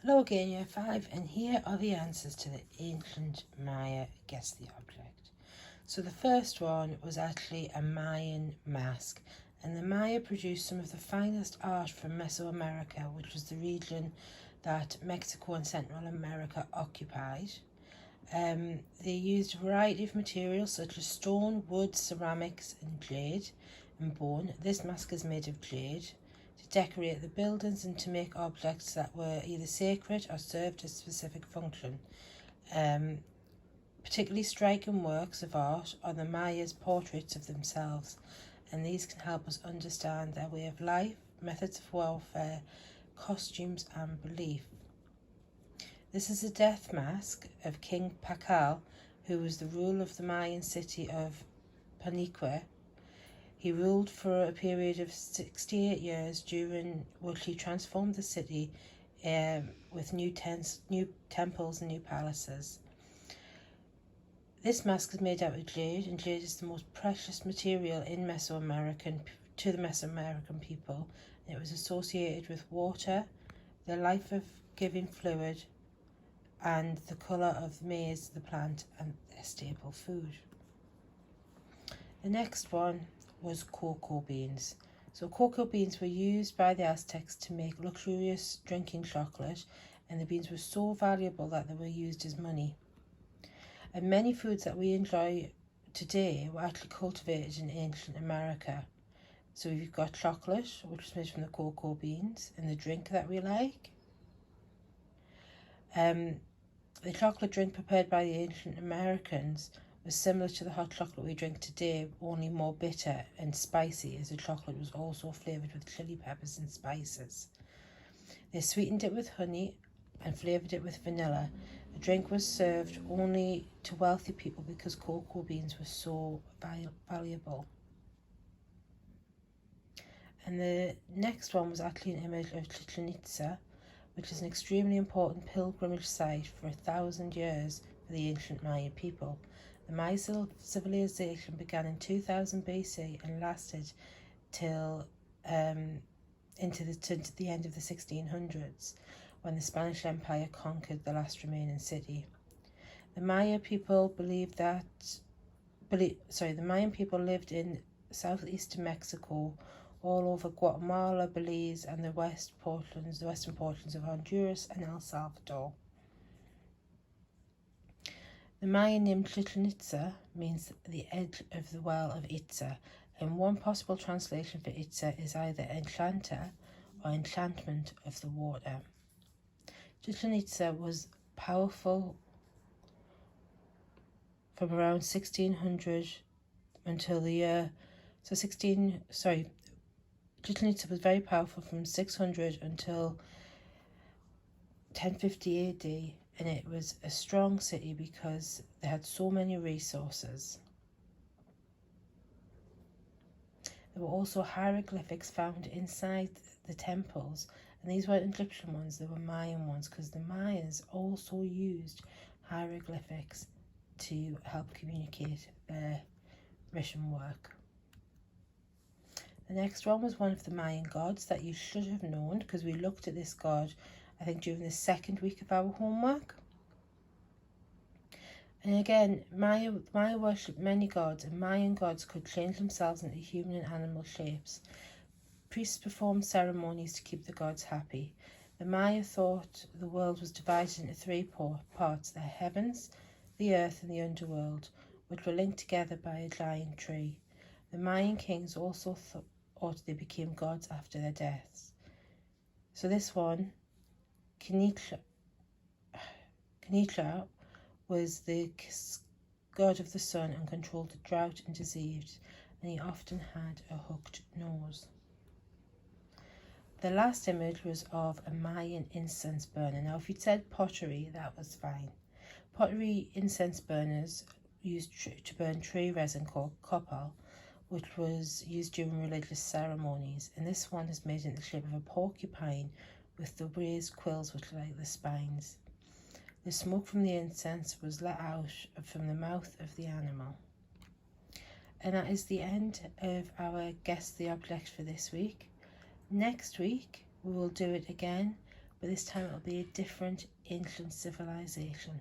Hello again, Year 5, and here are the answers to the ancient Maya Guess the Object. So the first one was actually a Mayan mask, and the Maya produced some of the finest art from Mesoamerica, which was the region that Mexico and Central America occupied. They used a variety of materials such as stone, wood, ceramics, and jade and bone. This mask is made of jade to decorate the buildings and to make objects that were either sacred or served a specific function. Particularly striking works of art are the Mayas' portraits of themselves, and these can help us understand their way of life, methods of warfare, costumes, and belief. This is a death mask of King Pakal, who was the ruler of the Mayan city of Panique. He ruled for a period of 68 years, during which he transformed the city with new temples and new palaces. This mask is made out of jade, and jade is the most precious material to the Mesoamerican people. And it was associated with water, the life-giving fluid, and the colour of maize, the plant, and their staple food. The next one was cocoa beans. So cocoa beans were used by the Aztecs to make luxurious drinking chocolate, and the beans were so valuable that they were used as money. And many foods that we enjoy today were actually cultivated in ancient America. So we've got chocolate, which is made from the cocoa beans, and the drink that we like. The chocolate drink prepared by the ancient Americans was similar to the hot chocolate we drink today, only more bitter and spicy, as the chocolate was also flavoured with chili peppers and spices. They sweetened it with honey and flavoured it with vanilla. The drink was served only to wealthy people because cocoa beans were so valuable. And the next one was actually an image of Chichen Itza, which is an extremely important pilgrimage site for 1,000 years for the ancient Mayan people. The Maya civilization began in 2000 BC and lasted till into the end of the 1600s, when the Spanish Empire conquered the last remaining city. The Mayan people lived in southeastern Mexico, all over Guatemala, Belize, and the western portions of Honduras and El Salvador. The Mayan name Chichen Itza means the edge of the well of Itza, and one possible translation for Itza is either enchanter or enchantment of the water. Chichen Itza was powerful from around 1600 until the year Chichen Itza was very powerful from 600 until 1050 AD, and it was a strong city because they had so many resources. There were also hieroglyphics found inside the temples, and these weren't Egyptian ones, they were Mayan ones, because the Mayans also used hieroglyphics to help communicate their mission work. The next one was one of the Mayan gods that you should have known, because we looked at this god, I think, during the second week of our homework. And again, Maya worshipped many gods, and Mayan gods could change themselves into human and animal shapes. Priests performed ceremonies to keep the gods happy. The Maya thought the world was divided into three parts: the heavens, the earth, and the underworld, which were linked together by a giant tree. The Mayan kings also thought they became gods after their deaths. So this one, Kinitla, was the god of the sun and controlled the drought and disease, and he often had a hooked nose. The last image was of a Mayan incense burner. Now, if you'd said pottery, that was fine. Pottery incense burners used to burn tree resin called copal, which was used during religious ceremonies, and this one is made in the shape of a porcupine with the raised quills which are like the spines. The smoke from the incense was let out from the mouth of the animal. And that is the end of our Guess the Object for this week. Next week we will do it again but this time it'll be a different ancient civilization.